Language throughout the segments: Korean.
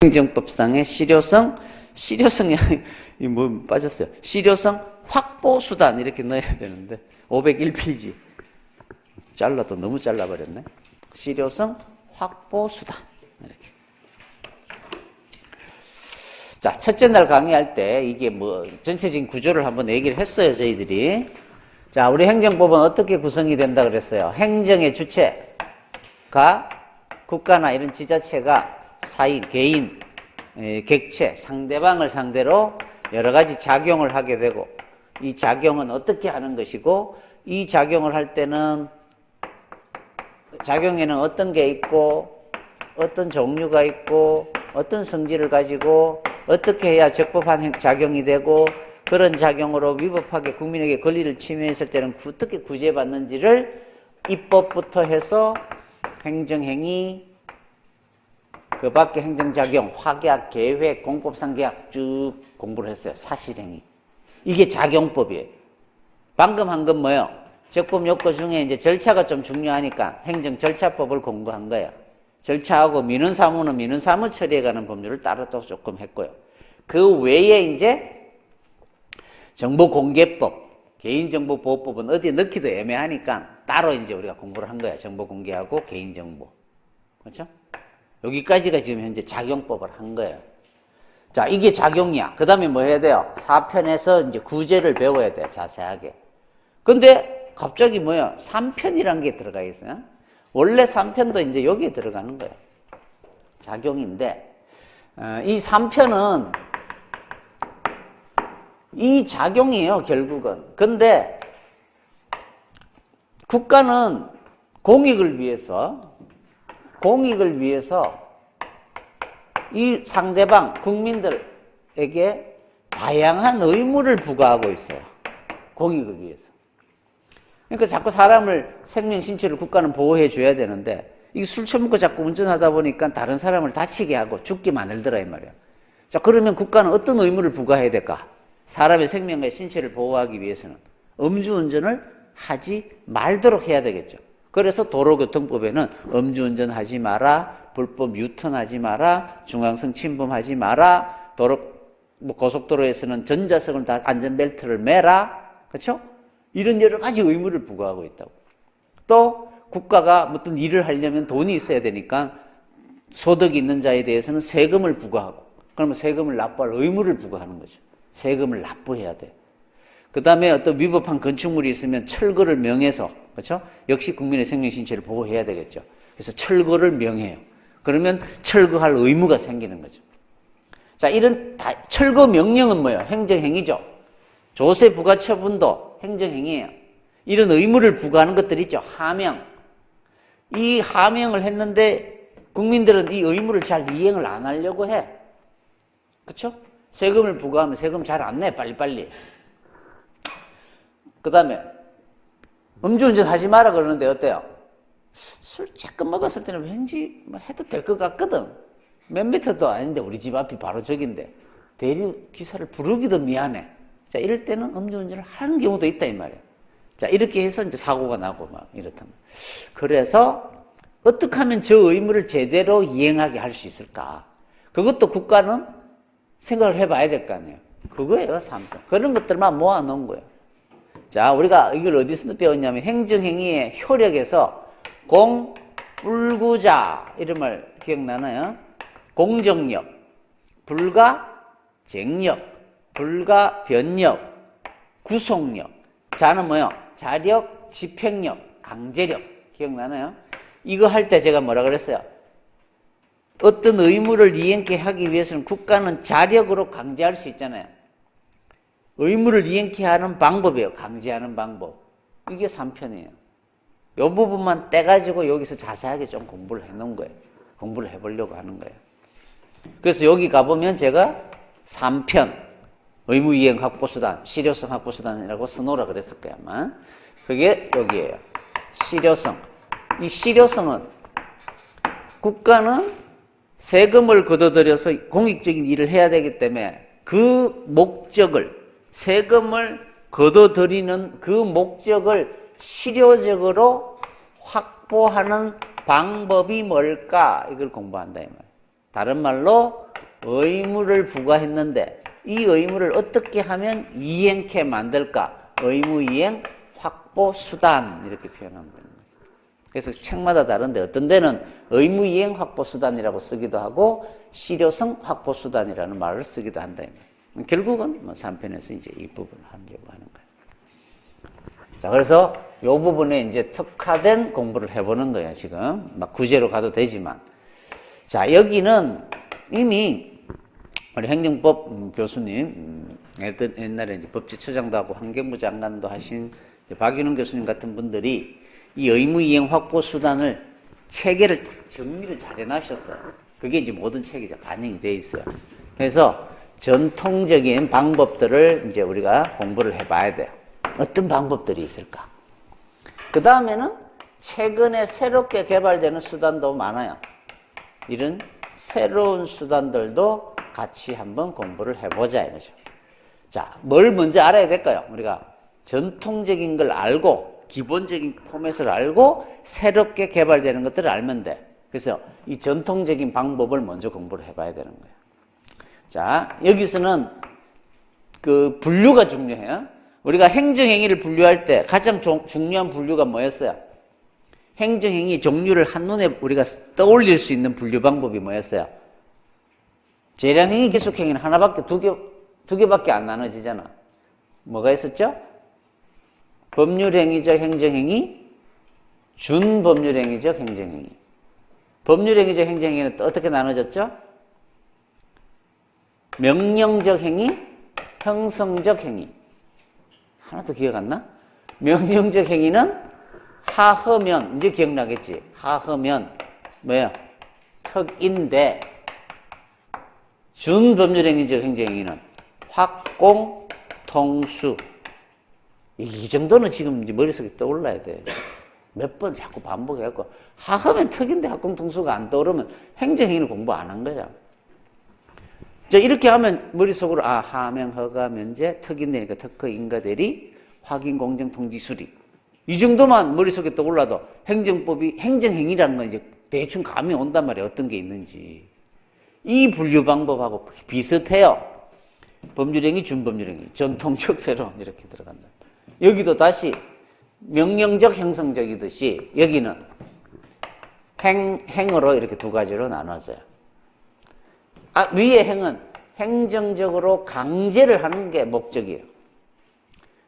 행정법상의 실효성이 뭐 빠졌어요. 실효성 확보 수단 이렇게 넣어야 되는데 501페이지 잘라도 너무 잘라버렸네. 실효성 확보 수단 이렇게. 자, 첫째 날 강의할 때 이게 뭐 전체적인 구조를 한번 얘기를 했어요, 저희들이. 자, 우리 행정법은 어떻게 구성이 된다 그랬어요? 행정의 주체가 국가나 이런 지자체가 사인, 개인, 객체, 상대방을 상대로 여러 가지 작용을 하게 되고, 이 작용은 어떻게 하는 것이고, 이 작용을 할 때는 작용에는 어떤 게 있고, 어떤 종류가 있고, 어떤 성질을 가지고 어떻게 해야 적법한 작용이 되고, 그런 작용으로 위법하게 국민에게 권리를 침해했을 때는 어떻게 구제받는지를 입법부터 해서 행정행위, 그 밖에 행정작용, 확약, 계획, 공법상 계약 쭉 공부를 했어요. 사실행위. 이게 작용법이에요. 방금 한 건 뭐예요? 적법 요건 중에 이제 절차가 좀 중요하니까 행정절차법을 공부한 거예요. 절차하고 민원사무는 민원사무 처리해가는 법률을 따로 또 조금 했고요. 그 외에 이제 정보공개법, 개인정보보호법은 어디에 넣기도 애매하니까 따로 이제 우리가 공부를 한 거예요. 정보공개하고 개인정보. 그렇죠? 여기까지가 지금 현재 작용법을 한 거예요. 자, 이게 작용이야. 그 다음에 뭐 해야 돼요? 4편에서 이제 구제를 배워야 돼요. 자세하게. 근데 갑자기 뭐야? 3편이라는 게 들어가 있어요. 원래 3편도 이제 여기에 들어가는 거예요. 작용인데, 이 3편은 이 작용이에요, 결국은. 근데 국가는 공익을 위해서 이 상대방 국민들에게 다양한 의무를 부과하고 있어요. 공익을 위해서. 그러니까 자꾸 사람을 생명 신체를 국가는 보호해 줘야 되는데 이게 술 처먹고 자꾸 운전하다 보니까 다른 사람을 다치게 하고 죽게 만들더라 이 말이에요. 자, 그러면 국가는 어떤 의무를 부과해야 될까? 사람의 생명과 신체를 보호하기 위해서는 음주운전을 하지 말도록 해야 되겠죠. 그래서 도로교통법에는 음주운전하지 마라, 불법 유턴하지 마라, 중앙선 침범하지 마라, 고속도로에서는 전자석을 다 안전벨트를 매라, 그렇죠? 이런 여러 가지 의무를 부과하고 있다고. 또 국가가 어떤 일을 하려면 돈이 있어야 되니까 소득이 있는 자에 대해서는 세금을 부과하고, 그러면 세금을 납부할 의무를 부과하는 거죠. 세금을 납부해야 돼. 그 다음에 어떤 위법한 건축물이 있으면 철거를 명해서, 그렇죠? 역시 국민의 생명 신체를 보호해야 되겠죠. 그래서 철거를 명해요. 그러면 철거할 의무가 생기는 거죠. 자, 이런 철거 명령은 뭐예요? 행정행위죠. 조세 부과 처분도 행정행위예요. 이런 의무를 부과하는 것들이 있죠. 하명. 이 하명을 했는데 국민들은 이 의무를 잘 이행을 안 하려고 해. 그렇죠? 세금을 부과하면 세금 잘 안 내, 빨리빨리. 그 다음에 음주운전 하지 마라 그러는데 어때요? 술 조금 먹었을 때는 왠지 해도 될 것 같거든. 몇 미터도 아닌데 우리 집 앞이 바로 저긴데 대리기사를 부르기도 미안해. 자, 이럴 때는 음주운전을 하는 경우도 있다 이 말이에요. 자, 이렇게 해서 이제 사고가 나고 막 이렇다면. 그래서 어떻게 하면 저 의무를 제대로 이행하게 할 수 있을까? 그것도 국가는 생각을 해봐야 될 거 아니에요. 그거예요, 3편. 그런 것들만 모아놓은 거예요. 자, 우리가 이걸 어디서 배웠냐면 행정행위의 효력에서 공불구자 이름을 기억나나요? 공정력, 불가쟁력, 불가변력, 구속력. 자는 뭐요? 자력, 집행력, 강제력. 기억나나요? 이거 할 때 제가 뭐라 그랬어요? 어떤 의무를 이행케 하기 위해서는 국가는 자력으로 강제할 수 있잖아요. 의무를 이행케 하는 방법이에요. 강제하는 방법. 이게 3편이에요. 이 부분만 떼가지고 여기서 자세하게 좀 공부를 해놓은 거예요. 공부를 해보려고 하는 거예요. 그래서 여기 가보면 제가 3편, 의무이행 확보수단, 실효성 확보수단이라고 써놓으라 그랬을 거야, 아마. 그게 여기에요. 실효성. 이 실효성은 국가는 세금을 걷어들여서 공익적인 일을 해야 되기 때문에 그 목적을, 세금을 걷어들이는 그 목적을 실효적으로 확보하는 방법이 뭘까? 이걸 공부한다 이 말이에요. 다른 말로 의무를 부과했는데 이 의무를 어떻게 하면 이행케 만들까? 의무이행 확보수단 이렇게 표현하면 되는 거죠. 그래서 책마다 다른데 어떤 데는 의무이행 확보수단이라고 쓰기도 하고 실효성 확보수단이라는 말을 쓰기도 한다. 결국은 뭐 3편에서 이제 이 부분을 하려고 하는 거예요. 자, 그래서 이 부분에 이제 특화된 공부를 해보는 거예요, 지금. 막 구제로 가도 되지만. 자, 여기는 이미 우리 행정법 교수님, 옛날에 이제 법제처장도 하고 환경부 장관도 하신 박윤원 교수님 같은 분들이 이 의무이행 확보 수단을 체계를 정리를 잘 해놨었어요. 그게 이제 모든 책이죠. 반영이 돼 있어요. 그래서 전통적인 방법들을 이제 우리가 공부를 해봐야 돼요. 어떤 방법들이 있을까? 그 다음에는 최근에 새롭게 개발되는 수단도 많아요. 이런 새로운 수단들도 같이 한번 공부를 해보자 이거죠. 자, 뭘 먼저 알아야 될까요? 우리가 전통적인 걸 알고 기본적인 포맷을 알고 새롭게 개발되는 것들을 알면 돼. 그래서 이 전통적인 방법을 먼저 공부를 해봐야 되는 거예요. 자, 여기서는 그 분류가 중요해요. 우리가 행정행위를 분류할 때 가장 중요한 분류가 뭐였어요? 행정행위 종류를 한눈에 우리가 떠올릴 수 있는 분류 방법이 뭐였어요? 재량행위, 기속행위는 하나밖에, 두 개밖에 안 나눠지잖아. 뭐가 있었죠? 법률행위적 행정행위, 준법률행위적 행정행위. 법률행위적 행정행위는 또 어떻게 나눠졌죠? 명령적 행위, 형성적 행위. 하나도 기억 안 나? 명령적 행위는 하허면, 이제 기억나겠지? 하허면, 뭐야? 턱인데, 준법률행위적 행정행위는 확공, 통수. 이 정도는 지금 이제 머릿속에 떠올라야 돼. 몇 번 자꾸 반복해갖고, 하허면 턱인데 확공, 통수가 안 떠오르면 행정행위를 공부 안 한 거야. 자, 이렇게 하면 머릿속으로, 아, 하명, 허가, 면제, 턱인되니까 특허, 인가, 대리, 확인, 공정, 통지, 수리. 이 정도만 머릿속에 떠올라도 행정법이, 행정행위라는 건 이제 대충 감이 온단 말이에요. 어떤 게 있는지. 이 분류 방법하고 비슷해요. 법률행위, 준법률행위, 전통적, 새로운 이렇게 들어간다. 여기도 다시 명령적, 형성적이듯이 여기는 행으로 이렇게 두 가지로 나눠져요. 아, 위의 행은 행정적으로 강제를 하는 게 목적이에요.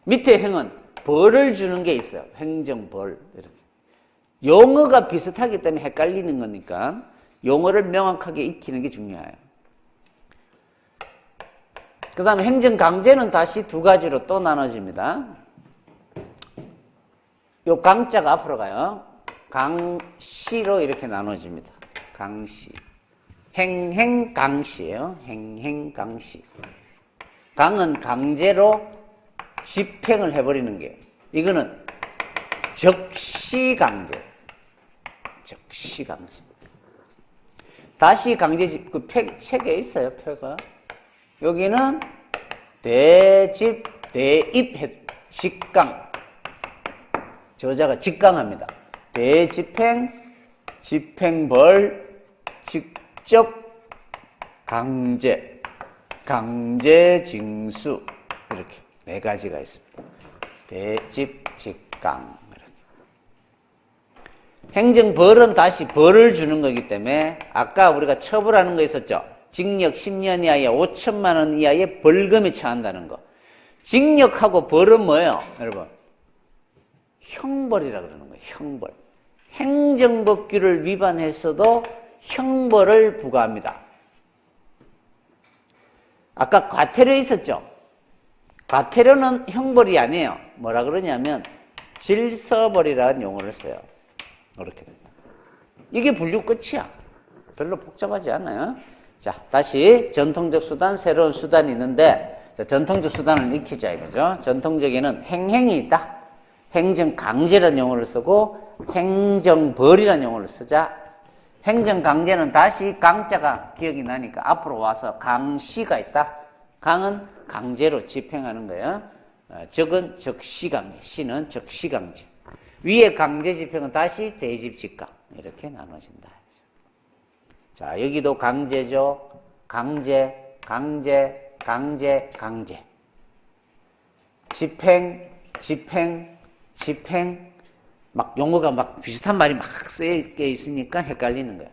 밑에 행은 벌을 주는 게 있어요. 행정벌. 이렇게. 용어가 비슷하기 때문에 헷갈리는 거니까 용어를 명확하게 익히는 게 중요해요. 그 다음에 행정강제는 다시 두 가지로 또 나눠집니다. 요 강자가 앞으로 가요. 강시로 이렇게 나눠집니다. 강시. 행행강시예요. 행행강시. 강은 강제로 집행을 해버리는 게, 이거는 적시강제. 적시강제. 다시 강제집, 그 책에 있어요, 표가. 여기는 대집, 대입, 직강. 저자가 직강합니다. 대집행, 집행벌, 직접 강제, 강제징수. 이렇게 네 가지가 있습니다. 대집, 직강. 이렇게. 행정벌은 다시 벌을 주는 거기 때문에 아까 우리가 처벌하는 거 있었죠. 징역 10년 이하에 5천만 원 이하의 벌금에 처한다는 거. 징역하고 벌은 뭐예요, 여러분? 형벌이라 그러는 거예요. 형벌. 행정법규를 위반했어도 형벌을 부과합니다. 아까 과태료 있었죠? 과태료는 형벌이 아니에요. 뭐라 그러냐면 질서벌이라는 용어를 써요. 이렇게 됩니다. 이게 분류 끝이야. 별로 복잡하지 않아요. 자, 다시 전통적 수단, 새로운 수단이 있는데, 자, 전통적 수단을 익히자 이거죠. 전통적에는 행행이 있다. 행정강제라는 용어를 쓰고 행정벌이라는 용어를 쓰자. 행정강제는 다시 강자가 기억이 나니까 앞으로 와서 강시가 있다. 강은 강제로 집행하는 거예요. 적은 적시강제, 시는 적시강제. 위에 강제집행은 다시 대집직강. 이렇게 나눠진다. 자, 여기도 강제죠. 강제, 강제, 강제, 강제. 집행, 집행, 집행. 막 용어가 막 비슷한 말이 막 쓰여 있으니까 헷갈리는 거야.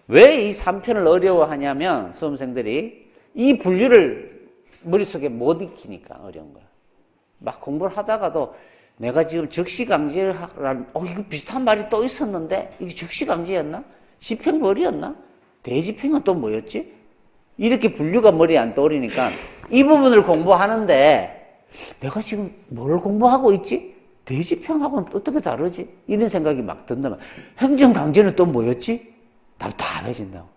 왜 이 3편을 어려워하냐면 수험생들이 이 분류를 머릿속에 못 익히니까 어려운 거야. 막 공부를 하다가도 내가 지금 즉시강제라는 이거 비슷한 말이 또 있었는데 이게 즉시강제였나? 집행벌이었나? 대집행은 또 뭐였지? 이렇게 분류가 머리에 안 떠오르니까 이 부분을 공부하는데 내가 지금 뭘 공부하고 있지? 대집행하고는 어떻게 다르지? 이런 생각이 막 든다면 행정강제는 또 뭐였지? 답답해진다고.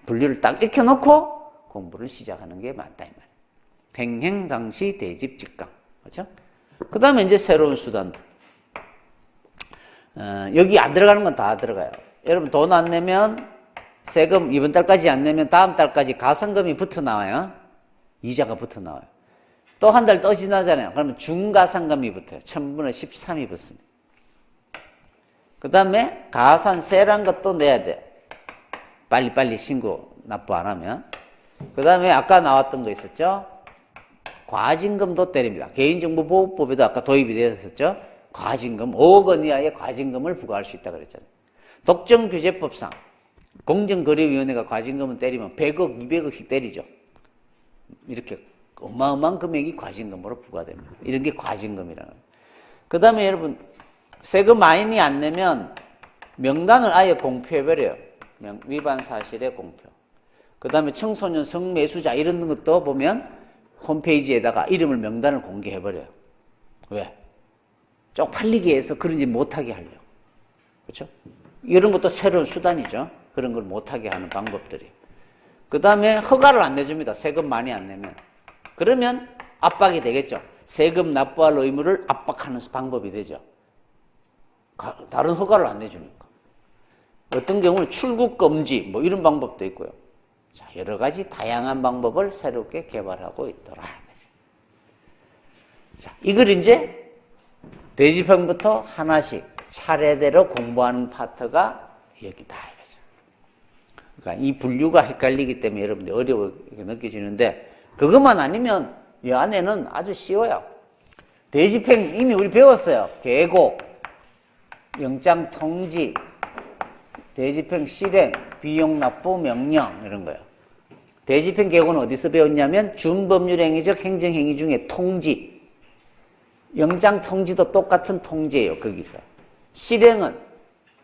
분류를 딱 익혀놓고 공부를 시작하는 게 맞다 이 말이에요. 행행강시 대집직강. 그렇죠? 그 다음에 이제 새로운 수단들. 여기 안 들어가는 건 다 들어가요. 여러분 돈 안 내면 세금 이번 달까지 안 내면 다음 달까지 가산금이 붙어 나와요. 이자가 붙어 나와요. 또 한 달 더 지나잖아요. 그러면 중가산금이 붙어요. 1000분의 13이 붙습니다. 그 다음에 가산세란 것도 내야 돼. 빨리빨리 신고 납부 안 하면. 그 다음에 아까 나왔던 거 있었죠? 과징금도 때립니다. 개인정보보호법에도 아까 도입이 되었었죠? 과징금, 5억 원 이하의 과징금을 부과할 수 있다고 그랬잖아요. 독점규제법상 공정거래위원회가 과징금을 때리면 100억, 200억씩 때리죠. 이렇게 어마어마한 금액이 과징금으로 부과됩니다. 이런 게 과징금이라는 거예요. 그 다음에 여러분 세금 많이 안 내면 명단을 아예 공표해버려요. 위반 사실의 공표. 그 다음에 청소년 성매수자 이런 것도 보면 홈페이지에다가 이름을 명단을 공개해버려요. 왜? 쪽팔리게 해서 그런지 못하게 하려고. 그렇죠? 이런 것도 새로운 수단이죠. 그런 걸 못하게 하는 방법들이. 그 다음에 허가를 안 내줍니다. 세금 많이 안 내면. 그러면 압박이 되겠죠. 세금 납부할 의무를 압박하는 방법이 되죠. 다른 허가를 안 내주니까. 어떤 경우는 출국 금지 뭐 이런 방법도 있고요. 자, 여러 가지 다양한 방법을 새롭게 개발하고 있더라. 자, 이걸 이제 대집행부터 하나씩 차례대로 공부하는 파트가 여기다. 그러니까 이 분류가 헷갈리기 때문에 여러분들 어려워하게 느껴지는데 그것만 아니면 이 안에는 아주 쉬워요. 대집행 이미 우리 배웠어요. 계고, 영장통지, 대집행 실행, 비용 납부 명령 이런 거예요. 대집행 계고는 어디서 배웠냐면 준법률행위적 행정행위 중에 통지, 영장통지도 똑같은 통지예요. 거기서. 실행은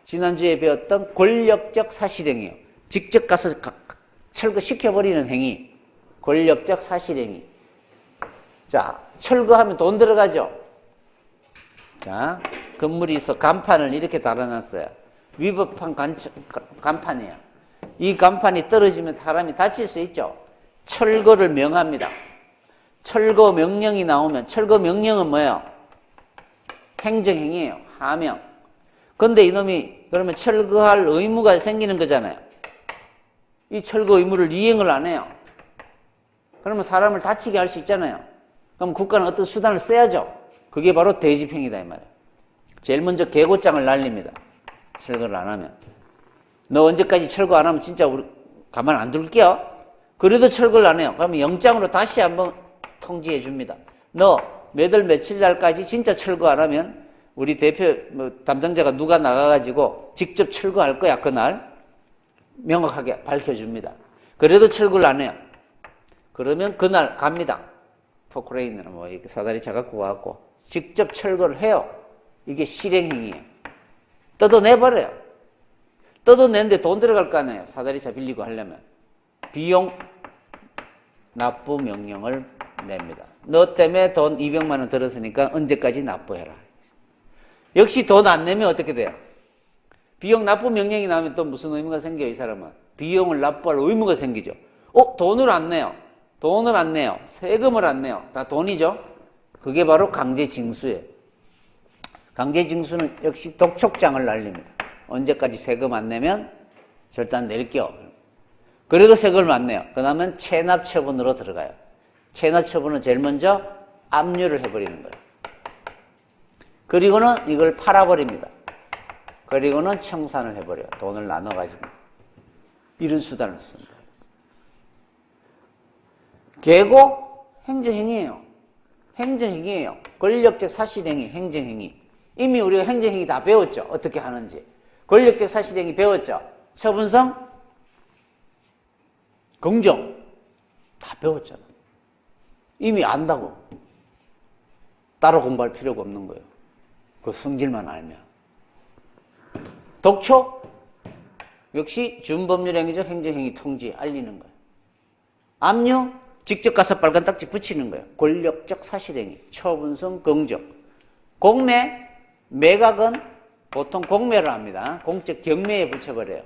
지난주에 배웠던 권력적 사실행위예요. 직접 가서 철거시켜버리는 행위, 권력적 사실행위. 자, 철거하면 돈 들어가죠. 자, 건물이 있어 간판을 이렇게 달아놨어요. 위법한 간판이에요. 이 간판이 떨어지면 사람이 다칠 수 있죠. 철거를 명합니다. 철거 명령이 나오면 철거 명령은 뭐예요? 행정행위예요. 하명. 근데 이놈이 그러면 철거할 의무가 생기는 거잖아요. 이 철거 의무를 이행을 안 해요. 그러면 사람을 다치게 할 수 있잖아요. 그럼 국가는 어떤 수단을 써야죠. 그게 바로 대집행이다 이 말이에요. 제일 먼저 계고장을 날립니다. 철거를 안 하면. 너 언제까지 철거 안 하면 진짜 우리 가만 안 둘게요. 그래도 철거를 안 해요. 그러면 영장으로 다시 한번 통지해 줍니다. 너 몇 월 며칠 날까지 진짜 철거 안 하면 우리 대표 담당자가 누가 나가가지고 직접 철거할 거야 그날. 명확하게 밝혀줍니다. 그래도 철거를 안 해요. 그러면 그날 갑니다. 포크레인이나 뭐 이렇게 사다리 차 갖고 와갖고 직접 철거를 해요. 이게 실행행위예요. 뜯어내버려요. 뜯어내는데 돈 들어갈 거 아니에요. 사다리 차 빌리고 하려면. 비용 납부 명령을 냅니다. 너 때문에 돈 200만 원 들었으니까 언제까지 납부해라. 역시 돈 안 내면 어떻게 돼요? 비용 납부 명령이 나오면 또 무슨 의무가 생겨요, 이 사람은? 비용을 납부할 의무가 생기죠. 돈을 안 내요. 돈을 안 내요. 세금을 안 내요. 다 돈이죠. 그게 바로 강제징수예요. 강제징수는 역시 독촉장을 날립니다. 언제까지 세금 안 내면 절단 낼게요. 그래도 세금을 안 내요. 그 다음엔 체납처분으로 들어가요. 체납처분은 제일 먼저 압류를 해버리는 거예요. 그리고는 이걸 팔아버립니다. 그리고는 청산을 해버려요. 돈을 나눠가지고. 이런 수단을 씁니다. 계고 행정행위예요. 행정행위예요. 권력적 사실행위, 행정행위. 이미 우리가 행정행위 다 배웠죠. 어떻게 하는지. 권력적 사실행위 배웠죠. 처분성, 공정 다 배웠잖아. 이미 안다고. 따로 공부할 필요가 없는 거예요. 그 성질만 알면. 독촉 역시 준법률행위적 행정행위 통지 알리는 거예요. 압류 직접 가서 빨간 딱지 붙이는 거예요. 권력적 사실행위, 처분성, 공정. 공매, 매각은 보통 공매를 합니다. 공적 경매에 붙여버려요.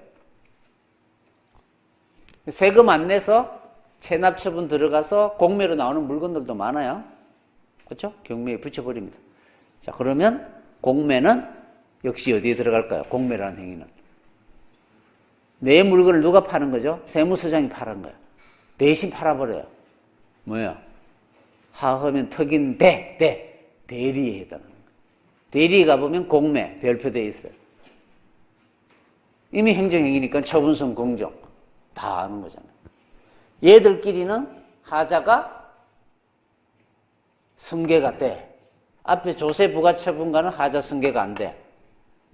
세금 안 내서 체납 처분 들어가서 공매로 나오는 물건들도 많아요. 그렇죠? 경매에 붙여버립니다. 자, 그러면 공매는 역시 어디에 들어갈까요? 공매라는 행위는. 내 물건을 누가 파는 거죠? 세무서장이 파는 거예요. 대신 팔아버려요. 뭐야? 하하면 턱인 대리에 해당하는 거예요. 대리에 가보면 공매 별표되어 있어요. 이미 행정행위니까 처분성 공정 다 아는 거잖아요. 얘들끼리는 하자가 승계가 돼. 앞에 조세 부가처분과는 하자 승계가 안 돼.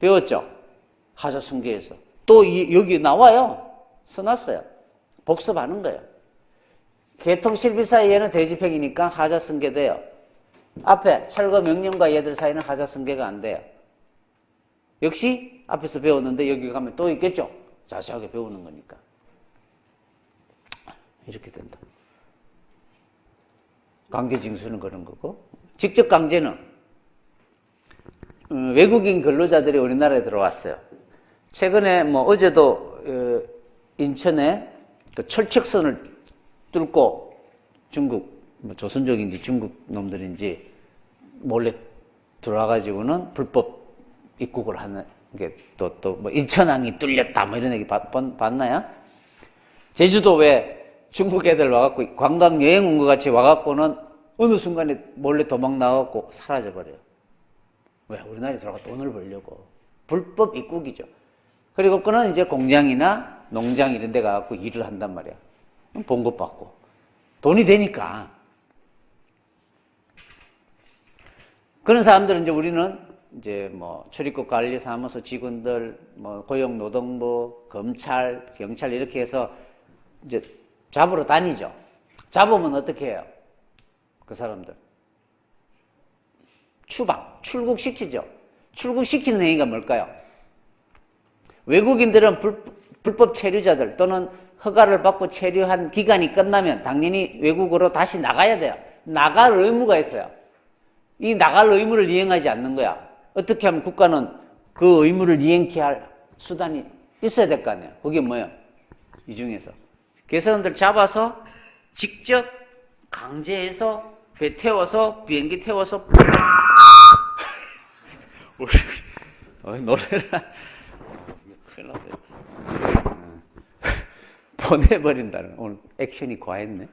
배웠죠? 하자 승계에서. 또 여기 나와요. 써놨어요. 복습하는 거예요. 개통실비 사이에는 대집행이니까 하자 승계돼요. 앞에 철거 명령과 얘들 사이는 하자 승계가 안 돼요. 역시 앞에서 배웠는데 여기 가면 또 있겠죠? 자세하게 배우는 거니까. 이렇게 된다. 강제징수는 그런 거고, 직접 강제는 외국인 근로자들이 우리나라에 들어왔어요. 최근에 뭐 어제도 인천에 그 철책선을 뚫고 중국, 뭐 조선족인지 중국 놈들인지 몰래 들어와가지고는 불법 입국을 하는 게 또 뭐 인천항이 뚫렸다 뭐 이런 얘기 봤나요? 제주도 왜 중국 애들 와갖고 관광 여행 온 것 같이 와갖고는 어느 순간에 몰래 도망 나갖고 사라져버려요. 왜? 우리나라에 들어가 돈을 벌려고. 불법 입국이죠. 그리고 그는 이제 공장이나 농장 이런 데 가갖고 일을 한단 말이야. 봉급 받고. 돈이 되니까. 그런 사람들은 이제 우리는 이제 뭐 출입국 관리사무소 직원들, 뭐 고용노동부, 검찰, 경찰 이렇게 해서 이제 잡으러 다니죠. 잡으면 어떻게 해요? 그 사람들. 출국시키죠. 출국시키는 행위가 뭘까요? 외국인들은 불법 체류자들 또는 허가를 받고 체류한 기간이 끝나면 당연히 외국으로 다시 나가야 돼요. 나갈 의무가 있어요. 이 나갈 의무를 이행하지 않는 거야. 어떻게 하면 국가는 그 의무를 이행케 할 수단이 있어야 될 거 아니에요. 그게 뭐예요? 이 중에서. 그 사람들 잡아서 직접 강제해서 배 태워서 비행기 태워서 노래라 큰일 났다. 보내버린다는 오늘 액션이 과했네.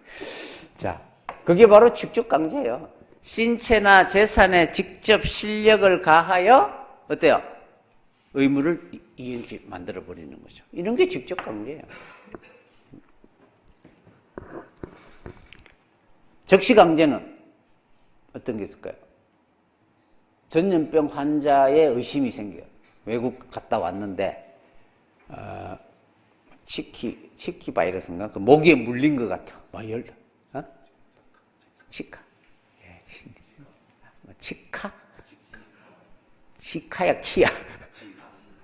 자, 그게 바로 축적 강제예요. 신체나 재산에 직접 실력을 가하여 어때요? 의무를 이행케 만들어 버리는 거죠. 이런 게 직접 강제예요. 적시 강제는 어떤 게 있을까요? 전염병 환자의 의심이 생겨요. 외국 갔다 왔는데 치키 바이러스인가? 그 모기에 물린 것 같아. 치카. 치카? 치카야, 키야.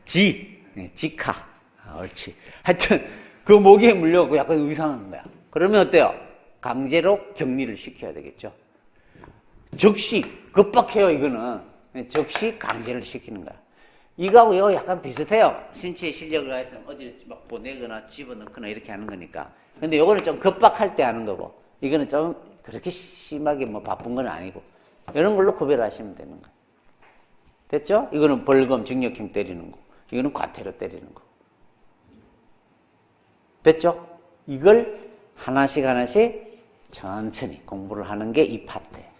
지카. 옳지. 하여튼, 그 모기에 물려갖고 약간 이상한 거야. 그러면 어때요? 강제로 격리를 시켜야 되겠죠. 적시, 급박해요, 이거는. 적시 강제를 시키는 거야. 이거하고 이거 약간 비슷해요. 신체의 실력을 가해서 어디를 막 보내거나 집어넣거나 이렇게 하는 거니까. 근데 요거는 좀 급박할 때 하는 거고, 이거는 좀 그렇게 심하게 뭐 바쁜 건 아니고, 이런 걸로 구별하시면 되는 거예요. 됐죠? 이거는 벌금, 징역형 때리는 거. 이거는 과태료 때리는 거. 됐죠? 이걸 하나씩 천천히 공부를 하는 게 이 파트예요.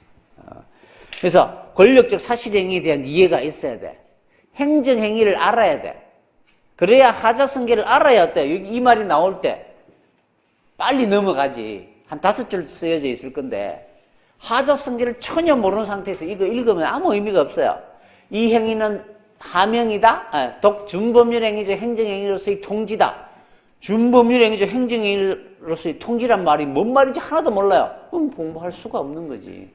그래서 권력적 사실행위에 대한 이해가 있어야 돼. 행정행위를 알아야 돼. 그래야 하자승계를 알아야 어때요? 이 말이 나올 때 빨리 넘어가지. 한 5줄 쓰여져 있을 건데 하자성기를 전혀 모르는 상태에서 이거 읽으면 아무 의미가 없어요. 이 행위는 하명이다. 준법률 행위적 행정행위로서의 통지다. 준법률 행위적 행정행위로서의 통지란 말이 뭔 말인지 하나도 몰라요. 그럼 공부할 수가 없는 거지.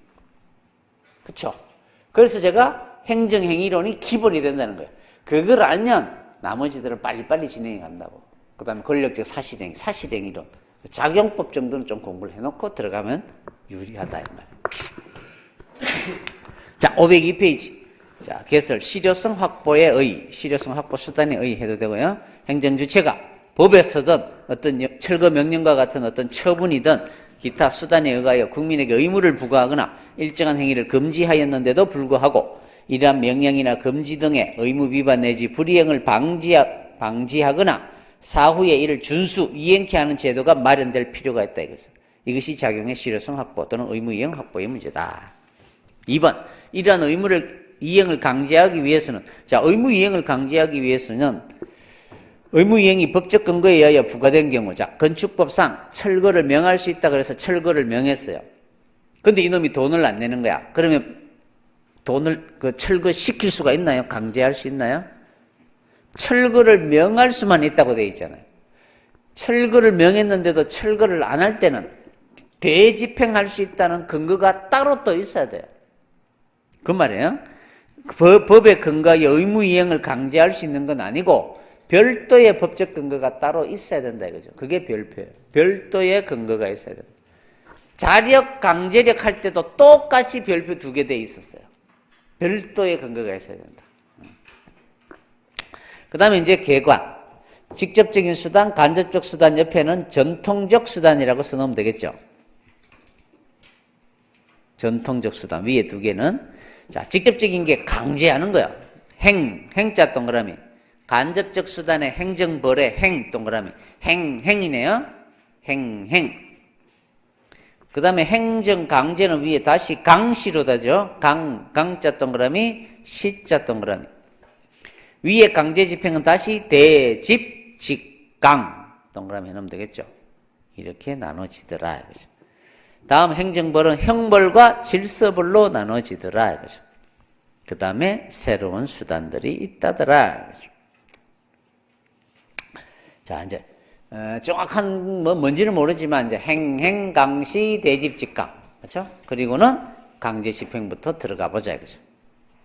그렇죠? 그래서 제가 행정행위론이 기본이 된다는 거예요. 그걸 알면 나머지들은 빨리빨리 진행해 간다고. 그 다음에 권력적 사실행위, 사실행위론. 작용법 정도는 좀 공부를 해놓고 들어가면 유리하다 이 말이에요. 자, 502페이지. 자, 개설 실효성 확보의 의, 실효성 확보 수단의 의 해도 되고요. 행정주체가 법에서든 어떤 철거 명령과 같은 어떤 처분이든 기타 수단에 의하여 국민에게 의무를 부과하거나 일정한 행위를 금지하였는데도 불구하고 이러한 명령이나 금지 등의 의무 위반 내지 불이행을 방지하거나 사후에 이를 준수, 이행케 하는 제도가 마련될 필요가 있다 이거죠. 이것이 작용의 실효성 확보 또는 의무 이행 확보의 문제다. 2번, 이러한 의무를 이행을 강제하기 위해서는, 자, 의무 이행을 강제하기 위해서는 의무 이행이 법적 근거에 의하여 부과된 경우, 자, 건축법상 철거를 명할 수 있다 그래서 철거를 명했어요. 근데 이놈이 돈을 안 내는 거야. 그러면 돈을 철거시킬 수가 있나요? 강제할 수 있나요? 철거를 명할 수만 있다고 되어 있잖아요. 철거를 명했는데도 철거를 안 할 때는 대집행할 수 있다는 근거가 따로 또 있어야 돼요. 그 말이에요. 법의 근거에 의무 이행을 강제할 수 있는 건 아니고 별도의 법적 근거가 따로 있어야 된다 이거죠. 그게 별표예요. 별도의 근거가 있어야 된다. 자력, 강제력 할 때도 똑같이 별표 2개 돼 있었어요. 별도의 근거가 있어야 된다. 그 다음에 이제 개관. 직접적인 수단, 간접적 수단 옆에는 전통적 수단이라고 써놓으면 되겠죠. 전통적 수단. 위에 2개는. 자, 직접적인 게 강제하는 거야. 행자 동그라미. 간접적 수단의 행정벌의 행 동그라미. 행이네요. 그 다음에 행정 강제는 위에 다시 강시로 다죠. 강자 동그라미, 시자 동그라미. 위에 강제 집행은 다시 대집, 직강 동그라미 해놓으면 되겠죠. 이렇게 나눠지더라 이거죠. 다음 행정벌은 형벌과 질서벌로 나눠지더라 이거죠. 그 다음에 새로운 수단들이 있다더라 이거죠. 자, 이제 정확한 뭔지는 모르지만 이제 강시, 대집, 직강, 그렇죠? 그리고는 강제 집행부터 들어가 보자 이거죠.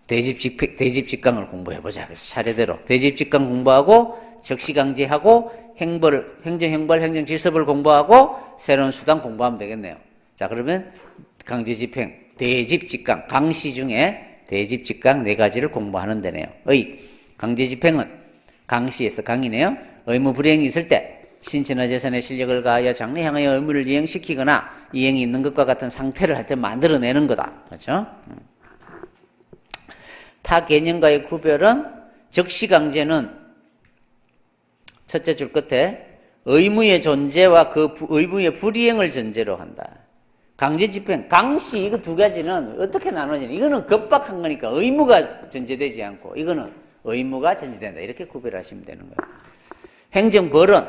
대집 직강을 공부해 보자 이거죠. 차례대로 대집 직강 공부하고 적시강제하고 행정형벌, 행정질서벌 공부하고 새로운 수단 공부하면 되겠네요. 자, 그러면 강제 집행, 대집 직강, 강시 중에 대집 직강 4가지를 공부하는 데네요. 강제 집행은 강시에서 강이네요. 의무 불이행이 있을 때 신체나 재산의 실력을 가하여 장래 향하여 의무를 이행시키거나 이행이 있는 것과 같은 상태를 하여튼 만들어내는 거다. 그렇죠? 타 개념과의 구별은 적시강제는 첫째 줄 끝에 의무의 존재와 그 의무의 불이행을 전제로 한다. 강제 집행, 강시 이거 2가지는 어떻게 나눠지냐? 이거는 급박한 거니까 의무가 전제되지 않고 이거는 의무가 전제된다. 이렇게 구별하시면 되는 거예요. 행정벌은,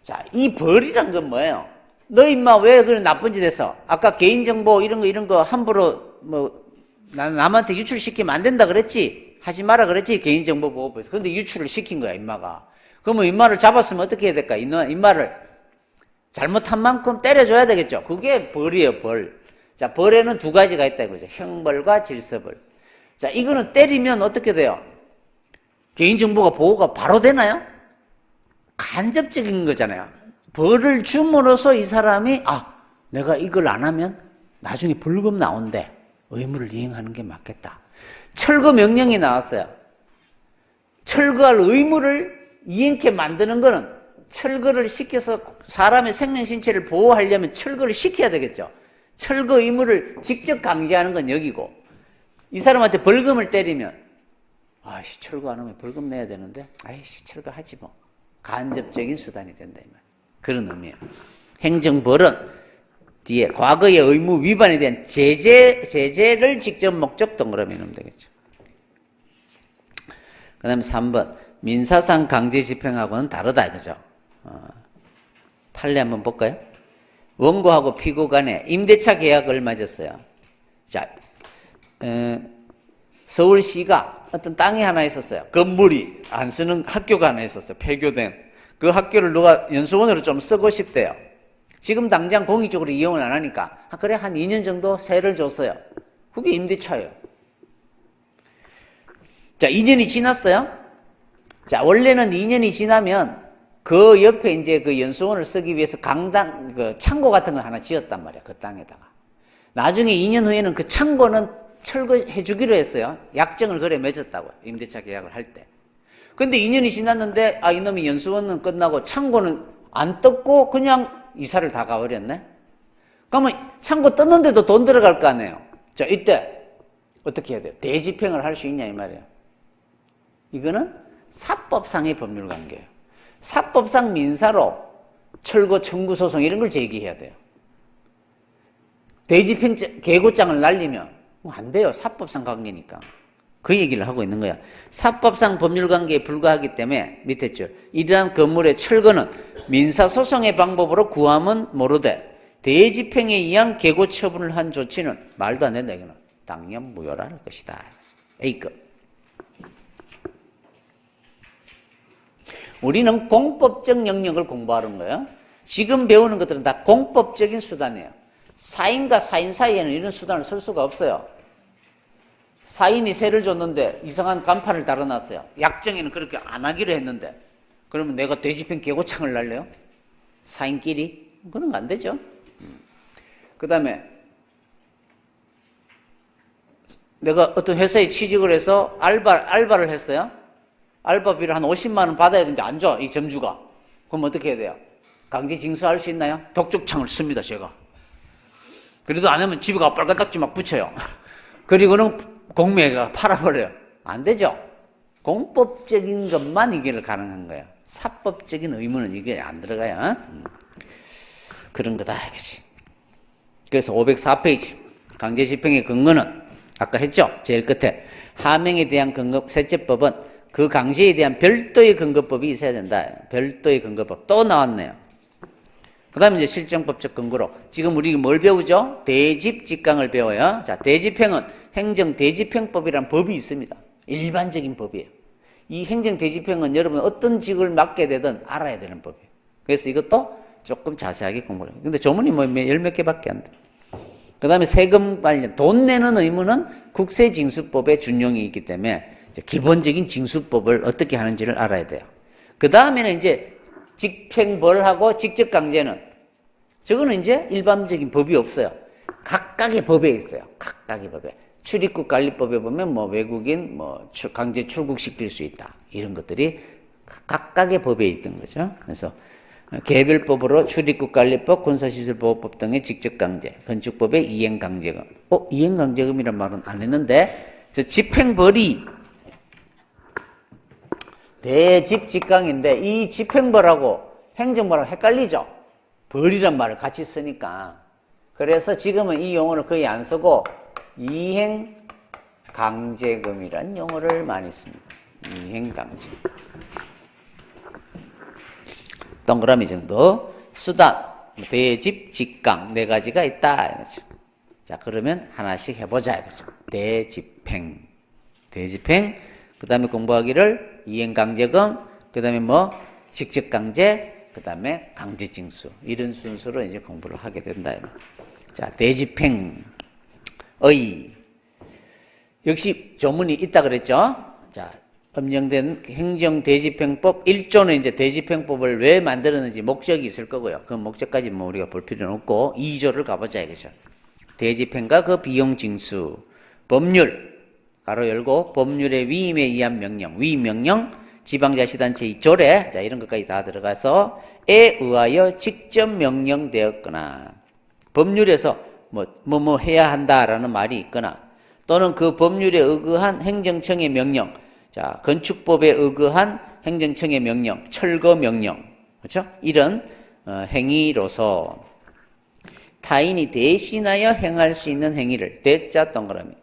자, 이 벌이란 건 뭐예요? 너 임마 왜 그런 나쁜 짓 했어? 아까 개인정보 이런 거 함부로 남한테 유출시키면 안 된다 그랬지? 하지 마라 그랬지? 개인정보보호법에서. 근데 유출을 시킨 거야, 임마가. 그러면 임마를 잡았으면 어떻게 해야 될까? 임마를 잘못한 만큼 때려줘야 되겠죠? 그게 벌이에요, 벌. 자, 벌에는 2가지가 있다 이거죠. 형벌과 질서벌. 자, 이거는 때리면 어떻게 돼요? 개인정보가 보호가 바로 되나요? 간접적인 거잖아요. 벌을 줌으로써 이 사람이 내가 이걸 안 하면 나중에 벌금 나온대. 의무를 이행하는 게 맞겠다. 철거 명령이 나왔어요. 철거할 의무를 이행케 만드는 거는 철거를 시켜서 사람의 생명 신체를 보호하려면 철거를 시켜야 되겠죠. 철거 의무를 직접 강제하는 건 여기고 이 사람한테 벌금을 때리면 철거 안 하면 벌금 내야 되는데 철거하지 뭐. 간접적인 수단이 된다 이 말. 그런 의미예요. 행정벌은 뒤에 과거의 의무 위반에 대한 제재를 직접 목적 동그라미 넣으면 되겠죠. 그 다음에 3번 민사상 강제 집행하고는 다르다 이거죠. 판례 한번 볼까요? 원고하고 피고 간에 임대차 계약을 맺었어요. 자, 서울시가 어떤 땅이 하나 있었어요. 건물이 안 쓰는 학교가 하나 있었어요. 폐교된. 그 학교를 누가 연수원으로 좀 쓰고 싶대요. 지금 당장 공익적으로 이용을 안 하니까 그래 한 2년 정도 세를 줬어요. 그게 임대차예요. 자, 2년이 지났어요. 자, 원래는 2년이 지나면 그 옆에 이제 그 연수원을 쓰기 위해서 강당, 그 창고 같은 걸 하나 지었단 말이야. 그 땅에다가. 나중에 2년 후에는 그 창고는 철거해 주기로 했어요. 약정을 그래 맺었다고. 임대차 계약을 할 때. 근데 2년이 지났는데, 이놈이 연수원은 끝나고 창고는 안 떴고 그냥 이사를 다 가버렸네? 그러면 창고 떴는데도 돈 들어갈 거 아니에요? 자, 이때 어떻게 해야 돼요? 대집행을 할 수 있냐, 이 말이에요. 이거는 사법상의 법률 관계예요. 사법상 민사로 철거 청구 소송 이런 걸 제기해야 돼요. 대집행 계고장을 날리면 안 돼요. 사법상 관계니까. 그 얘기를 하고 있는 거야. 사법상 법률 관계에 불과하기 때문에 밑에 줄 이러한 건물의 철거는 민사소송의 방법으로 구함은 모르되 대집행에 의한 계고 처분을 한 조치는 말도 안 된다. 이거는 당연 무효라 할 것이다. A급. 우리는 공법적 영역을 공부하는 거예요. 지금 배우는 것들은 다 공법적인 수단이에요. 사인과 사인 사이에는 이런 수단을 쓸 수가 없어요. 사인이 세를 줬는데 이상한 간판을 달아놨어요. 약정에는 그렇게 안 하기로 했는데 그러면 내가 대집행 계고창을 날래요? 사인끼리? 그런 거 안 되죠. 그 다음에 내가 어떤 회사에 취직을 해서 알바를 했어요. 알바비를 한 50만 원 받아야 되는데 안 줘, 이 점주가. 그럼 어떻게 해야 돼요? 강제 징수할 수 있나요? 독촉창을 씁니다, 제가. 그래도 안 하면 집에 가 빨간딱지 막 붙여요. 그리고는 공매가 팔아버려요. 안 되죠? 공법적인 것만 이게 가능한 거예요. 사법적인 의무는 이게 안 들어가요. 그런 거다, 이것이. 그래서 504페이지. 강제 집행의 근거는 아까 했죠? 제일 끝에. 하명에 대한 근거, 셋째 법은 그 강제에 대한 별도의 근거법이 있어야 된다. 별도의 근거법. 또 나왔네요. 그 다음에 이제 실정법적 근거로. 지금 우리 뭘 배우죠? 대집직강을 배워요. 자, 대집행은 행정대집행법이라는 법이 있습니다. 일반적인 법이에요. 이 행정대집행은 여러분 어떤 직을 맡게 되든 알아야 되는 법이에요. 그래서 이것도 조금 자세하게 공부를 해요. 근데 조문이 뭐 열 몇 개밖에 안 돼. 그 다음에 세금 관련, 돈 내는 의무는 국세징수법의 준용이 있기 때문에 기본적인 징수법을 어떻게 하는지를 알아야 돼요. 그 다음에는 이제 집행벌하고 직접강제는 저거는 이제 일반적인 법이 없어요. 각각의 법에 있어요. 각각의 법에. 출입국 관리법에 보면 뭐 외국인 뭐 강제 출국시킬 수 있다. 이런 것들이 각각의 법에 있던 거죠. 그래서 개별법으로 출입국 관리법, 군사시설보호법 등의 직접강제, 건축법의 이행강제금. 이행강제금이란 말은 안 했는데 저 집행벌이 대집직강인데 이 집행벌하고 행정벌하고 헷갈리죠? 벌이란 말을 같이 쓰니까. 그래서 지금은 이 용어를 거의 안 쓰고 이행강제금이란 용어를 많이 씁니다. 이행강제. 동그라미 정도. 수단, 대집, 직강 네 가지가 있다. 이거죠. 자, 그러면 하나씩 해보자. 이거죠. 대집행. 그 다음에 공부하기를 이행강제금, 그 다음에 뭐 직접강제, 그 다음에 강제징수. 이런 순서로 이제 공부를 하게 된다. 자, 대집행. 역시 조문이 있다 그랬죠? 자, 엄정된 행정대집행법 1조는 이제 대집행법을 왜 만들었는지 목적이 있을 거고요. 그 목적까지 뭐 우리가 볼 필요는 없고 2조를 가보자 이거죠. 대집행과 그 비용징수, 법률, 가로 열고 법률의 위임에 의한 명령, 위임명령, 지방자치단체의 조례, 자 이런 것까지 다 들어가서 에 의하여 직접 명령되었거나 법률에서 뭐 해야 한다라는 말이 있거나 또는 그 법률에 의거한 행정청의 명령, 자 건축법에 의거한 행정청의 명령, 철거 명령, 그렇죠? 이런 행위로서 타인이 대신하여 행할 수 있는 행위를 대자 동그라미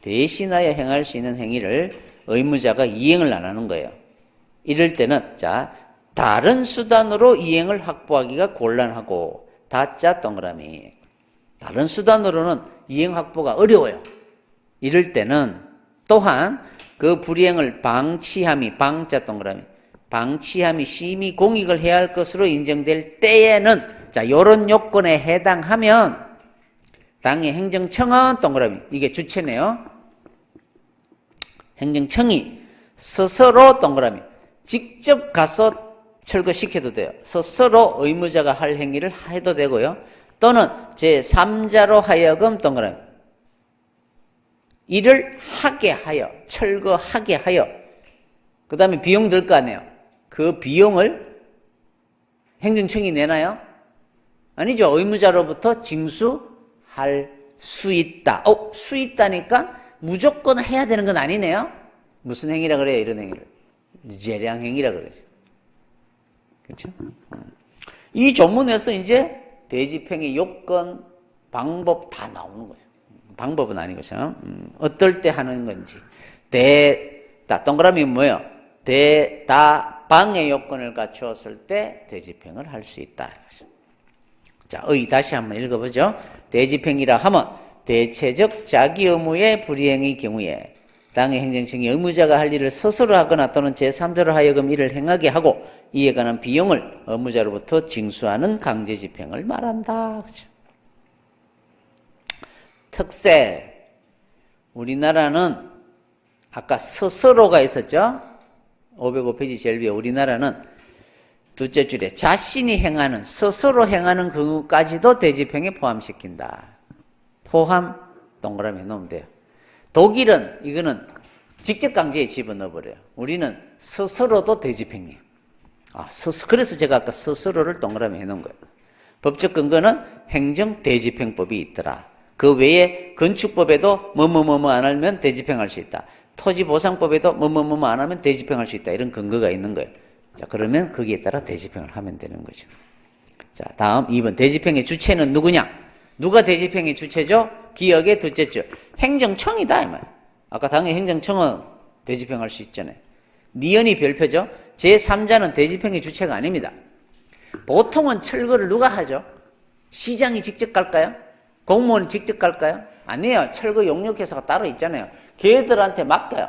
대신하여 행할 수 있는 행위를 의무자가 이행을 안 하는 거예요. 이럴 때는 자 다른 수단으로 이행을 확보하기가 곤란하고 다자 동그라미. 다른 수단으로는 이행 확보가 어려워요. 이럴 때는 또한 그 불이행을 방치함이 방자 동그라미. 방치함이 심의 공익을 해야 할 것으로 인정될 때에는 자, 요런 요건에 해당하면 당의 행정청은 동그라미. 이게 주체네요. 행정청이 스스로 동그라미. 직접 가서 철거시켜도 돼요. 스스로 의무자가 할 행위를 해도 되고요. 또는 제3자로 하여금 동그라미. 이를 하게 하여, 철거하게 하여. 그 다음에 비용 들 거 아니에요. 그 비용을 행정청이 내나요? 아니죠. 의무자로부터 징수할 수 있다. 수 있다니까 무조건 해야 되는 건 아니네요. 무슨 행위라 그래요? 이런 행위를. 재량행위라 그러죠. 그렇죠? 이 조문에서 이제 대집행의 요건, 방법 다 나오는 거죠. 방법은 아니고요. 어떨 때 하는 건지. 동그라미 뭐예요? 대다방의 요건을 갖추었을 때 대집행을 할 수 있다. 자, 다시 한번 읽어보죠. 대집행이라 하면 대체적 자기 의무의 불이행의 경우에 당의 행정청이 의무자가 할 일을 스스로 하거나 또는 제3자로 하여금 이를 행하게 하고 이에 관한 비용을 의무자로부터 징수하는 강제 집행을 말한다. 그렇죠? 특세. 우리나라는 아까 스스로가 있었죠? 505페이지 제일 위에 우리나라는 둘째 줄에 자신이 행하는, 스스로 행하는 경우까지도 대집행에 포함시킨다. 포함 동그라미 해놓으면 돼요. 독일은 이거는 직접 강제에 집어넣어버려요. 우리는 스스로도 대집행이에요. 그래서 제가 아까 스스로를 동그라미 해놓은 거예요. 법적 근거는 행정대집행법이 있더라. 그 외에 건축법에도 뭐뭐뭐뭐 안 하면 대집행할 수 있다. 토지보상법에도 뭐뭐뭐뭐 안 하면 대집행할 수 있다. 이런 근거가 있는 거예요. 자, 그러면 거기에 따라 대집행을 하면 되는 거죠. 자, 다음 2번. 대집행의 주체는 누구냐? 누가 대집행의 주체죠? 기억의 둘째 줄. 행정청이다, 이 말. 아까 당연히 행정청은 대집행할 수 있잖아요. 니은이 별표죠? 제3자는 대집행의 주체가 아닙니다. 보통은 철거를 누가 하죠? 시장이 직접 갈까요? 공무원이 직접 갈까요? 아니에요. 철거 용역회사가 따로 있잖아요. 걔들한테 맡겨요.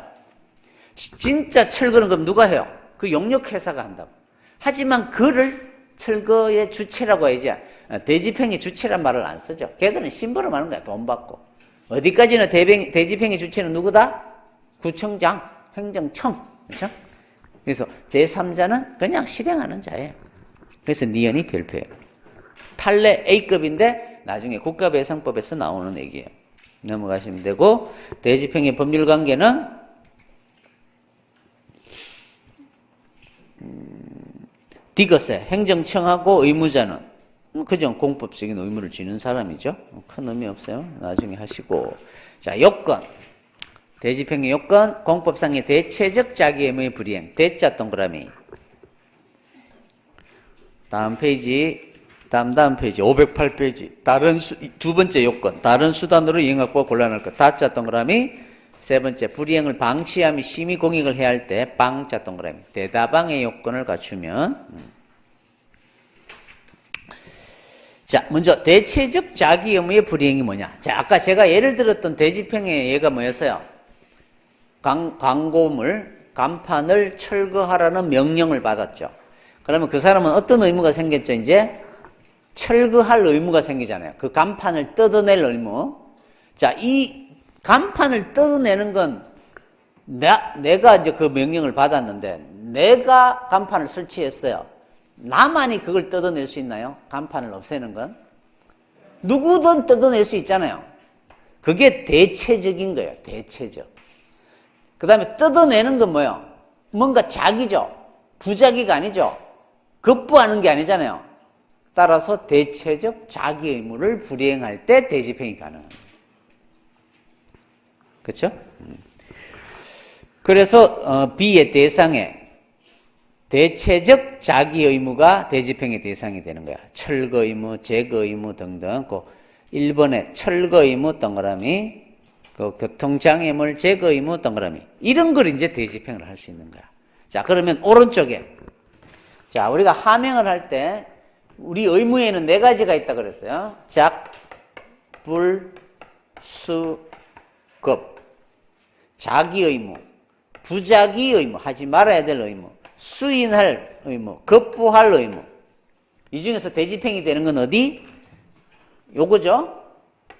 진짜 철거는 그럼 누가 해요? 그 용역회사가 한다고. 하지만 그를 철거의 주체라고 해야지 대집행의 주체란 말을 안 쓰죠. 걔들은 심부름 하는 거야. 돈 받고. 어디까지나 대집행의 주체는 누구다? 구청장, 행정청. 그렇죠? 그래서 제3자는 그냥 실행하는 자예요. 그래서 니은이 별표예요. 판례 A급인데 나중에 국가배상법에서 나오는 얘기예요. 넘어가시면 되고, 대집행의 법률관계는 D것에 행정청하고 의무자는 그냥 공법적인 의무를 지는 사람이죠. 큰 의미 없어요. 나중에 하시고. 자, 요건. 대집행의 요건, 공법상의 대체적 자기 의무의 불이행. 대자 동그라미. 다음 페이지 508페이지. 두 번째 요건. 다른 수단으로 이행확보가 곤란할 것. 다자 동그라미. 세 번째, 불이행을 방치함이 심의 공익을 해야 할 때 방자 동그라미. 대다방의 요건을 갖추면. 자, 먼저 대체적 자기 의무의 불이행이 뭐냐? 자, 아까 제가 예를 들었던 대집행의 예가 뭐였어요? 광고물, 간판을 철거하라는 명령을 받았죠. 그러면 그 사람은 어떤 의무가 생겼죠? 이제 철거할 의무가 생기잖아요. 그 간판을 뜯어낼 의무. 자, 이 간판을 뜯어내는 건 내가 이제 그 명령을 받았는데 내가 간판을 설치했어요. 나만이 그걸 뜯어낼 수 있나요? 간판을 없애는 건? 누구든 뜯어낼 수 있잖아요. 그게 대체적인 거예요. 대체적. 그 다음에 뜯어내는 건 뭐예요? 뭔가 자기죠. 부자기가 아니죠. 급부하는 게 아니잖아요. 따라서 대체적 자기 의무를 불이행할 때 대집행이 가능합니다. 그렇죠? 그래서 B의 대상에 대체적 자기 의무가 대집행의 대상이 되는 거야. 철거 의무, 제거 의무 등등. 그 1번에 철거 의무 동그라미, 그 교통장애물 제거 의무 동그라미. 이런 걸 이제 대집행을 할 수 있는 거야. 자, 그러면 오른쪽에. 자, 우리가 하명을 할 때 우리 의무에는 네 가지가 있다 그랬어요. 작, 불, 수, 급. 자기 의무, 부자기 의무, 하지 말아야 될 의무, 수인할 의무, 급부할 의무. 이 중에서 대집행이 되는 건 어디? 요거죠.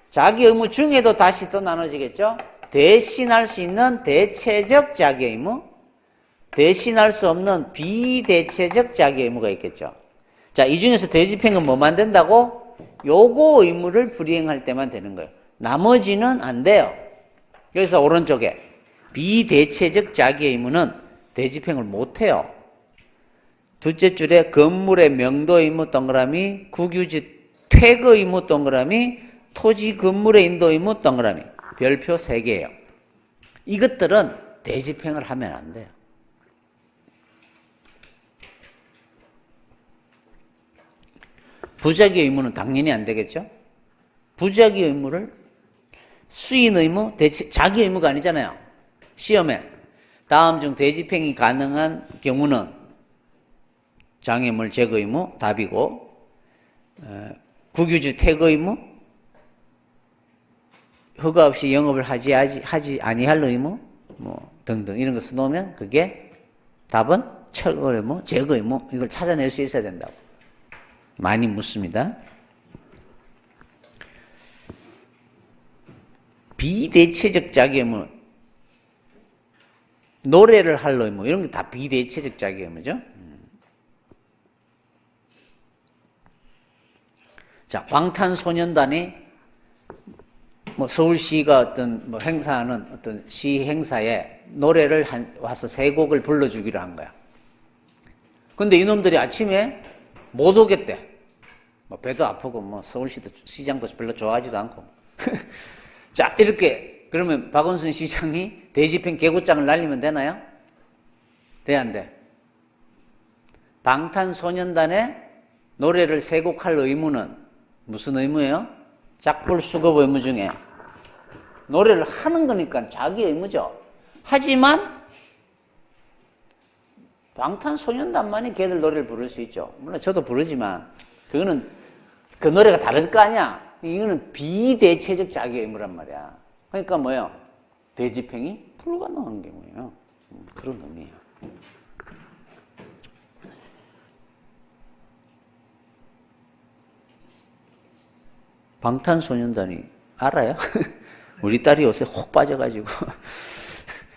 자기 의무 중에도 다시 또 나눠지겠죠. 대신할 수 있는 대체적 자기 의무, 대신할 수 없는 비대체적 자기 의무가 있겠죠. 자, 이 중에서 대집행은 뭐만 된다고? 요거 의무를 불이행할 때만 되는 거예요. 나머지는 안 돼요. 그래서 오른쪽에 비대체적 자기 의무는 대집행을 못 해요. 둘째 줄에 건물의 명도 의무 동그라미, 국유지 퇴거 의무 동그라미, 토지 건물의 인도 의무 동그라미. 별표 3개예요. 이것들은 대집행을 하면 안 돼요. 부자기 의무는 당연히 안 되겠죠? 부자기 의무를 수인 의무, 자기 의무가 아니잖아요. 시험에 다음 중 대집행이 가능한 경우는 장애물 제거 의무 답이고, 국유지 퇴거 의무, 허가 없이 영업을 하지 아니할 의무, 뭐 등등 이런 거 써놓으면 그게 답은 철거 의무, 제거 의무 이걸 찾아낼 수 있어야 된다고 많이 묻습니다. 비대체적 자기 의무, 노래를 할 의무 이런 게 다 비대체적 자기 의무죠. 자, 방탄소년단이 뭐 서울시가 어떤 뭐 행사하는 어떤 시 행사에 노래를 와서 3곡을 불러주기로 한 거야. 근데 이놈들이 아침에 못 오겠대. 뭐 배도 아프고 뭐 서울시도 시장도 별로 좋아하지도 않고. 자, 이렇게 그러면 박원순 시장이 대집행 개고장을 날리면 되나요? 돼, 안 돼? 방탄소년단의 노래를 3곡 할 의무는 무슨 의무예요? 작불수급 의무 중에 노래를 하는 거니까 자기 의무죠. 하지만 방탄소년단만이 걔들 노래를 부를 수 있죠. 물론 저도 부르지만 그거는 그 노래가 다를 거 아니야. 이거는 비대체적 자기 의무란 말이야. 그러니까 뭐예요? 대집행이 불가능한 경우예요. 그런 의미예요. 방탄소년단이 알아요? 우리 딸이 요새 혹 빠져가지고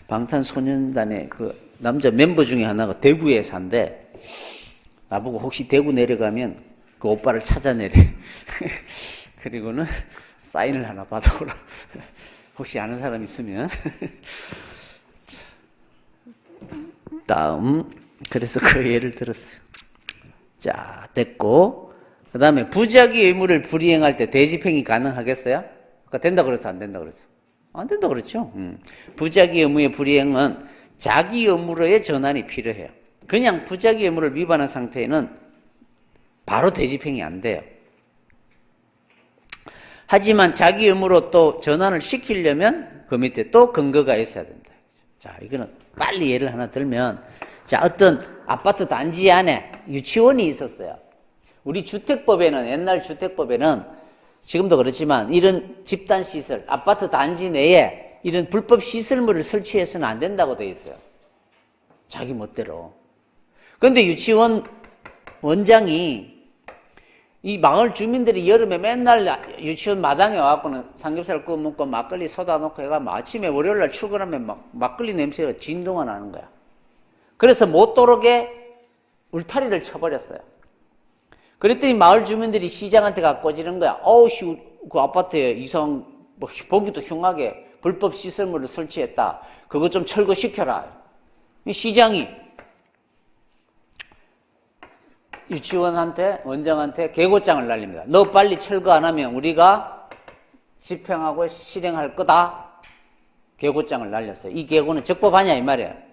방탄소년단의 그 남자 멤버 중에 하나가 대구에 산대. 나보고 혹시 대구 내려가면 그 오빠를 찾아내래. 그리고는 사인을 하나 받아오라. 혹시 아는 사람 있으면. 다음. 그래서 그 예를 들었어요. 자, 됐고. 그 다음에 부자기 의무를 불이행할 때 대집행이 가능하겠어요? 아까 된다 그랬어, 안 된다 그랬어? 안 된다 그랬죠. 부자기 의무의 불이행은 자기 의무로의 전환이 필요해요. 그냥 부자기 의무를 위반한 상태에는 바로 대집행이 안 돼요. 하지만 자기 의무로 또 전환을 시키려면 그 밑에 또 근거가 있어야 된다. 자, 이거는 빨리 예를 하나 들면, 자, 어떤 아파트 단지 안에 유치원이 있었어요. 우리 주택법에는, 옛날 주택법에는 지금도 그렇지만 이런 집단시설, 아파트 단지 내에 이런 불법 시설물을 설치해서는 안 된다고 되어 있어요. 자기 멋대로. 그런데 유치원 원장이 이 마을 주민들이 여름에 맨날 유치원 마당에 와갖고는 삼겹살 구워 먹고 막걸리 쏟아 놓고 해가지고 아침에 월요일날 출근하면 막 막걸리 냄새가 진동이 나는 거야. 그래서 못 들어오게 울타리를 쳐버렸어요. 그랬더니 마을 주민들이 시장한테 갖고 지는 거야. 어우씨, 그 아파트에 이상, 뭐, 보기도 흉하게 불법 시설물을 설치했다. 그거 좀 철거시켜라. 시장이 유치원한테, 원장한테 계고장을 날립니다. 너 빨리 철거 안 하면 우리가 집행하고 실행할 거다. 계고장을 날렸어요. 이 계고는 적법하냐, 이 말이에요.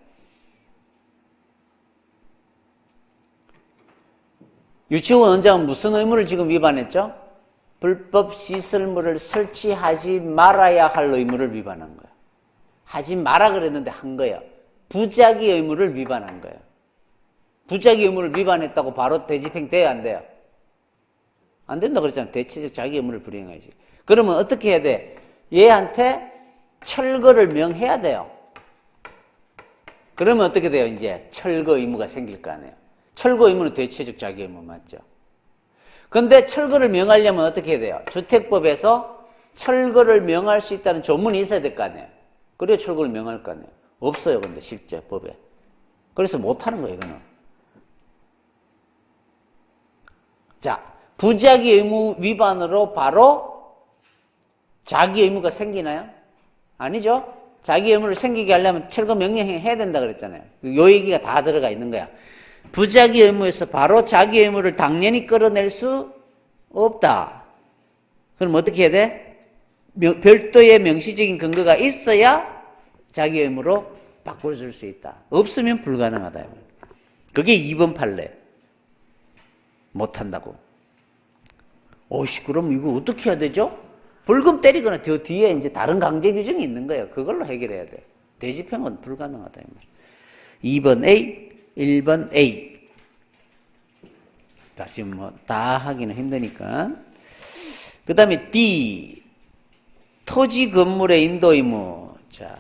유치원 원장은 무슨 의무를 지금 위반했죠? 불법 시설물을 설치하지 말아야 할 의무를 위반한 거예요. 하지 마라 그랬는데 한 거예요. 부작위 의무를 위반한 거예요. 부작위 의무를 위반했다고 바로 대집행 돼야 안 돼요? 안 된다 그랬잖아. 대체적 자기 의무를 불이행해야지. 그러면 어떻게 해야 돼? 얘한테 철거를 명해야 돼요. 그러면 어떻게 돼요? 이제 철거 의무가 생길 거 아니에요. 철거 의무는 대체적 자기 의무 맞죠? 근데 철거를 명하려면 어떻게 해야 돼요? 주택법에서 철거를 명할 수 있다는 조문이 있어야 될 거 아니에요. 그래야 철거를 명할 거 아니에요. 없어요, 근데 실제 법에. 그래서 못하는 거예요, 이거는. 자, 부자기 의무 위반으로 바로 자기 의무가 생기나요? 아니죠? 자기 의무를 생기게 하려면 철거 명령해야 된다 그랬잖아요. 요 얘기가 다 들어가 있는 거야. 부자기 의무에서 바로 자기 의무를 당연히 끌어낼 수 없다. 그럼 어떻게 해야 돼? 별도의 명시적인 근거가 있어야 자기 의무로 바꿔줄 수 있다. 없으면 불가능하다. 그게 2번 판례. 못한다고. 오씨, 그럼 이거 어떻게 해야 되죠? 벌금 때리거나 저 뒤에 이제 다른 강제 규정이 있는 거예요. 그걸로 해결해야 돼요. 대집행은 불가능하다. 2번 A, 1번 A. 다 지금 뭐 다 하기는 힘드니까. 그 다음에 D, 토지 건물의 인도 의무. 자,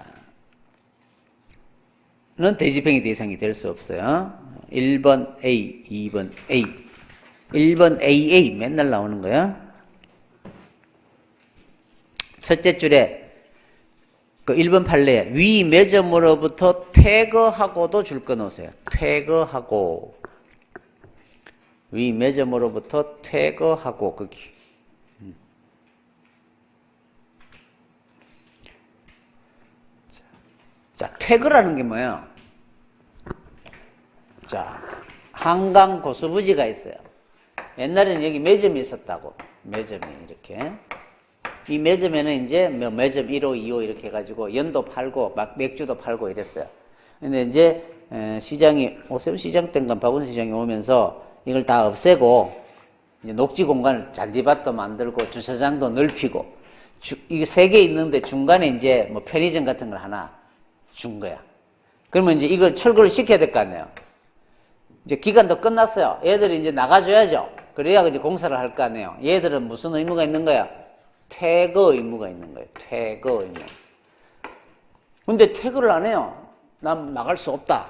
는 대집행의 대상이 될 수 없어요. 1번 A, 2번 A. 1번 AA 맨날 나오는 거야. 첫째 줄에 그 1번 판례에 위 매점으로부터 퇴거하고도 줄 거 놓으세요. 퇴거하고. 위 매점으로부터 퇴거하고 거기. 자, 퇴거라는 게 뭐예요? 자, 한강 고수부지가 있어요. 옛날에는 여기 매점이 있었다고. 매점이 이렇게. 이 매점에는 이제 매점 1호, 2호 이렇게 해가지고 연도 팔고 막 맥주도 팔고 이랬어요. 근데 이제 시장이 오세훈 시장 때인가 박원순 시장이 오면서 이걸 다 없애고 이제 녹지 공간을 잔디밭도 만들고 주차장도 넓히고 이게 3개 있는데 중간에 이제 뭐 편의점 같은 걸 하나 준 거야. 그러면 이제 이걸 철거를 시켜야 될 거 아니에요. 이제 기간도 끝났어요. 얘들이 이제 나가줘야죠. 그래야 이제 공사를 할 거 아니에요. 얘들은 무슨 의무가 있는 거야? 퇴거 의무가 있는 거예요. 퇴거 의무. 근데 퇴거를 안 해요. 난 나갈 수 없다.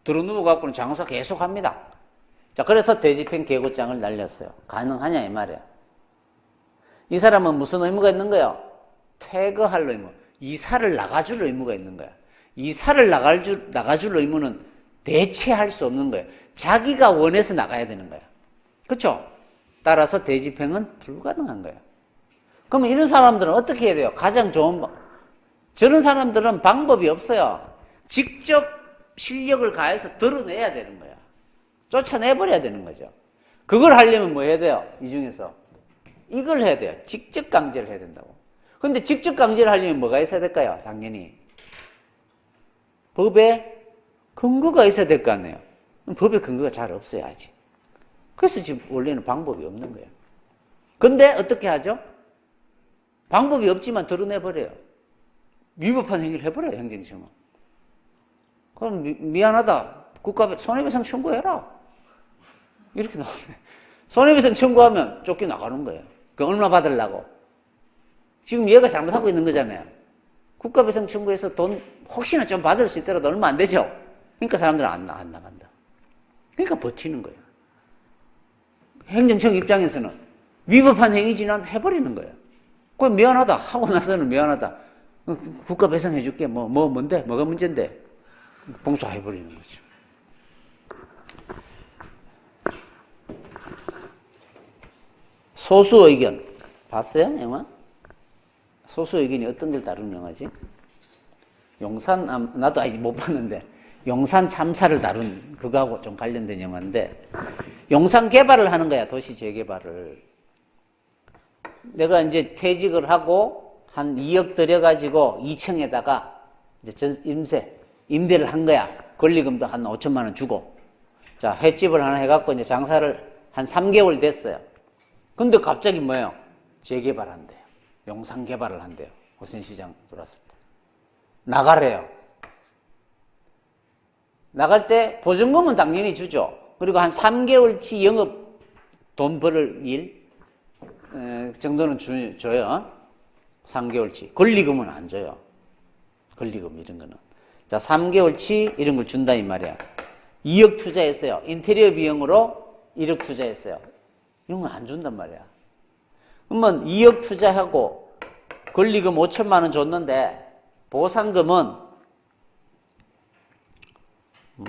들어누워갖고는 장사 계속 합니다. 자, 그래서 대집행 계고장을 날렸어요. 가능하냐 이 말이야. 이 사람은 무슨 의무가 있는 거예요? 퇴거할 의무. 이사를 나가줄 의무가 있는 거야. 이사를 나가줄 의무는 대체할 수 없는 거예요. 자기가 원해서 나가야 되는 거야. 그렇죠? 따라서 대집행은 불가능한 거예요. 그러면 이런 사람들은 어떻게 해야 돼요? 가장 좋은 저런 사람들은 방법이 없어요. 직접 실력을 가해서 드러내야 되는 거야. 쫓아내버려야 되는 거죠. 그걸 하려면 뭐 해야 돼요? 이 중에서 이걸 해야 돼요. 직접 강제를 해야 된다고. 근데 직접 강제를 하려면 뭐가 있어야 될까요? 당연히 법에 근거가 있어야 될 거 아니에요. 법에 근거가 잘 없어요, 아직. 그래서 지금 원래는 방법이 없는 거예요. 근데 어떻게 하죠? 방법이 없지만 드러내버려요. 위법한 행위를 해버려요, 행정청은. 그럼 미안하다. 국가 손해배상 청구해라. 이렇게 나오네. 손해배상 청구하면 쫓겨나가는 거예요. 그 얼마 받으려고? 지금 얘가 잘못하고 있는 거잖아요. 국가배상 청구해서 돈 혹시나 좀 받을 수 있더라도 얼마 안 되죠? 그러니까 사람들은 안 나간다. 그러니까 버티는 거예요. 행정청 입장에서는 위법한 행위지만 해버리는 거예요. 그럼 미안하다 하고 나서는 미안하다. 국가 배상해줄게. 뭔데? 뭐가 문제인데? 봉사해버리는 거죠. 소수 의견 봤어요, 영화? 소수 의견이 어떤 걸 다루는 영화지? 용산 나도 아직 못 봤는데 용산 참사를 다룬 그거하고 좀 관련된 영화인데 용산 개발을 하는 거야, 도시 재개발을. 내가 이제 퇴직을 하고 한 2억 들여가지고 2층에다가 이제 임대를 한 거야. 권리금도 한 5천만 원 주고. 자, 횟집을 하나 해갖고 이제 장사를 한 3개월 됐어요. 근데 갑자기 뭐예요? 재개발한대요. 용산 개발을 한대요. 오세훈 시장 들어왔을 때. 나가래요. 나갈 때 보증금은 당연히 주죠. 그리고 한 3개월치 영업 돈 벌을 일 정도는 줘요. 3개월치. 권리금은 안 줘요. 권리금 이런 거는. 자, 3개월치 이런 걸 준다 이 말이야. 2억 투자했어요. 인테리어 비용으로 1억 투자했어요. 이런 건 안 준단 말이야. 그러면 2억 투자하고 권리금 5천만 원 줬는데 보상금은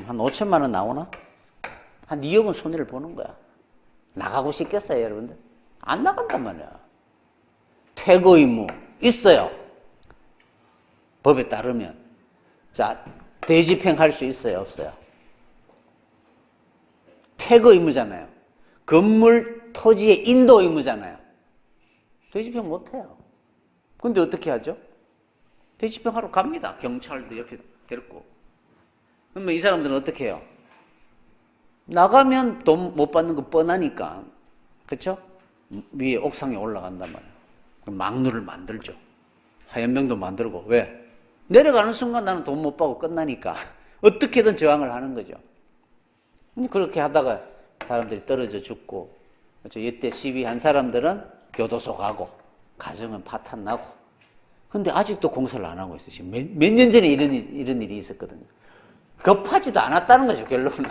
한 5천만 원 나오나? 한 2억은 손해를 보는 거야. 나가고 싶겠어요, 여러분들? 안 나간단 말이야. 퇴거 의무 있어요. 법에 따르면. 자, 대집행할 수 있어요, 없어요? 퇴거 의무잖아요. 건물 토지의 인도 의무잖아요. 대집행 못해요. 근데 어떻게 하죠? 대집행하러 갑니다. 경찰도 옆에 데리고. 그러면 이 사람들은 어떻게 해요? 나가면 돈 못 받는 거 뻔하니까. 그렇죠? 위에 옥상에 올라간단 말이에요. 그럼 막루를 만들죠. 하얀병도 만들고. 왜? 내려가는 순간 나는 돈 못 받고 끝나니까 어떻게든 저항을 하는 거죠. 그렇게 하다가 사람들이 떨어져 죽고, 그렇죠? 이때 시위한 사람들은 교도소 가고 가정은 파탄 나고. 근데 아직도 공사를 안 하고 있어요. 지금 몇 년 전에 이런 일이 있었거든요. 급하지도 않았다는 거죠, 결론은.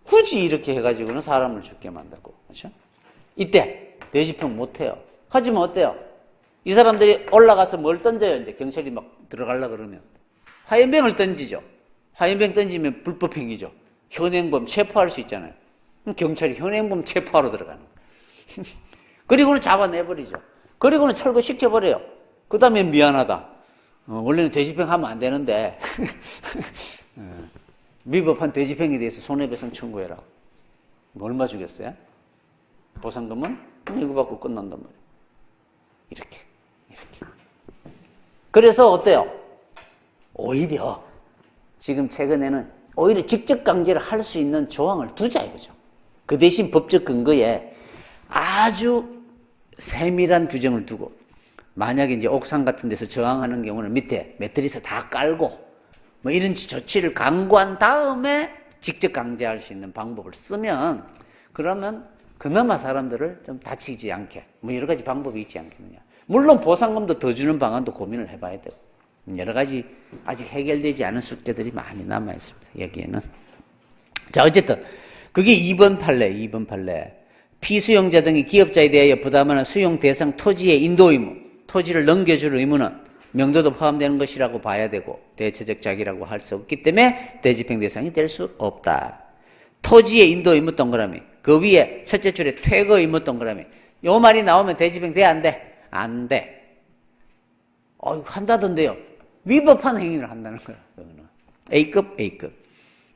굳이 이렇게 해가지고는 사람을 죽게 만들고. 그렇죠? 이때 대집행 못해요. 하지만 어때요? 이 사람들이 올라가서 뭘 던져요? 이제 경찰이 막 들어가려고 그러면 화염병을 던지죠. 화염병 던지면 불법행위죠. 현행범 체포할 수 있잖아요. 그럼 경찰이 현행범 체포하러 들어가는 거예요. 그리고는 잡아내버리죠. 그리고는 철거시켜버려요. 그 다음에 미안하다. 원래는 대집행하면 안 되는데 위법한 대집행에 대해서 손해배상 청구해라. 얼마 주겠어요? 보상금은 이거 받고 끝난단 말이에요. 이렇게. 그래서 어때요? 오히려 지금 최근에는 오히려 직접 강제를 할 수 있는 조항을 두자 이거죠. 그 대신 법적 근거에 아주 세밀한 규정을 두고, 만약에 이제 옥상 같은 데서 저항하는 경우는 밑에 매트리스 다 깔고 뭐 이런 조치를 강구한 다음에 직접 강제할 수 있는 방법을 쓰면, 그러면 그나마 사람들을 좀 다치지 않게 뭐 여러 가지 방법이 있지 않겠느냐. 물론 보상금도 더 주는 방안도 고민을 해봐야 되고, 여러 가지 아직 해결되지 않은 숙제들이 많이 남아 있습니다. 여기에는. 자, 어쨌든 그게 2번 판례. 피수용자 등이 기업자에 대하여 부담하는 수용 대상 토지의 인도 의무, 토지를 넘겨줄 의무는 명도도 포함되는 것이라고 봐야 되고, 대체적 자기라고 할 수 없기 때문에 대집행 대상이 될 수 없다. 토지의 인도 의무 동그라미, 그 위에 첫째 줄에 퇴거 의무 동그라미. 요 말이 나오면 대집행 돼, 안 돼? 안 돼. 한다던데요. 위법한 행위를 한다는 거야. A급.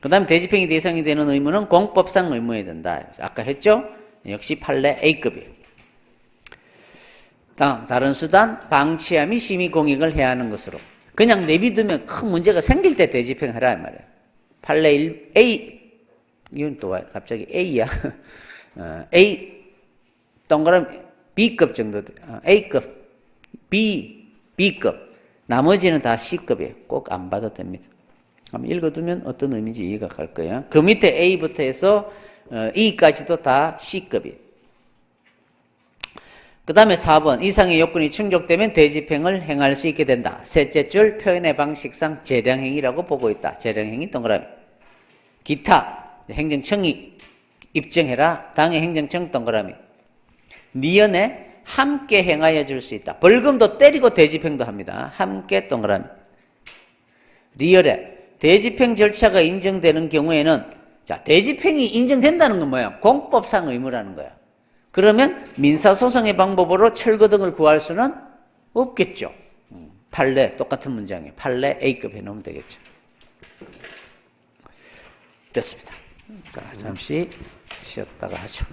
그 다음에 대집행이 대상이 되는 의무는 공법상 의무해야 된다. 아까 했죠? 역시 판례 A급이에요. 다음, 다른 수단, 방치함이 심의 공익을 해야 하는 것으로. 그냥 내비두면 큰 문제가 생길 때 대집행하라 이 말이에요. 판례 A, 이건 또 갑자기 A야. A 동그라미 B급 정도 돼. A급, B급. 나머지는 다 C급이에요. 꼭 안 봐도 됩니다. 한번 읽어두면 어떤 의미인지 이해가 갈 거예요. 그 밑에 A부터 해서 E까지도 다 C급이에요. 그 다음에 4번, 이상의 요건이 충족되면 대집행을 행할 수 있게 된다. 셋째 줄, 표현의 방식상 재량행위라고 보고 있다. 재량행위 동그라미. 기타, 행정청이 입증해라. 당의 행정청 동그라미. 니은에 함께 행하여 줄 수 있다. 벌금도 때리고 대집행도 합니다. 함께 동그라미. 리얼에 대집행 절차가 인정되는 경우에는, 자, 대집행이 인정된다는 건 뭐예요? 공법상 의무라는 거야. 그러면 민사소송의 방법으로 철거 등을 구할 수는 없겠죠. 판례, 똑같은 문장이에요. 판례 A급 해놓으면 되겠죠. 됐습니다. 자, 잠시 쉬었다가 하죠.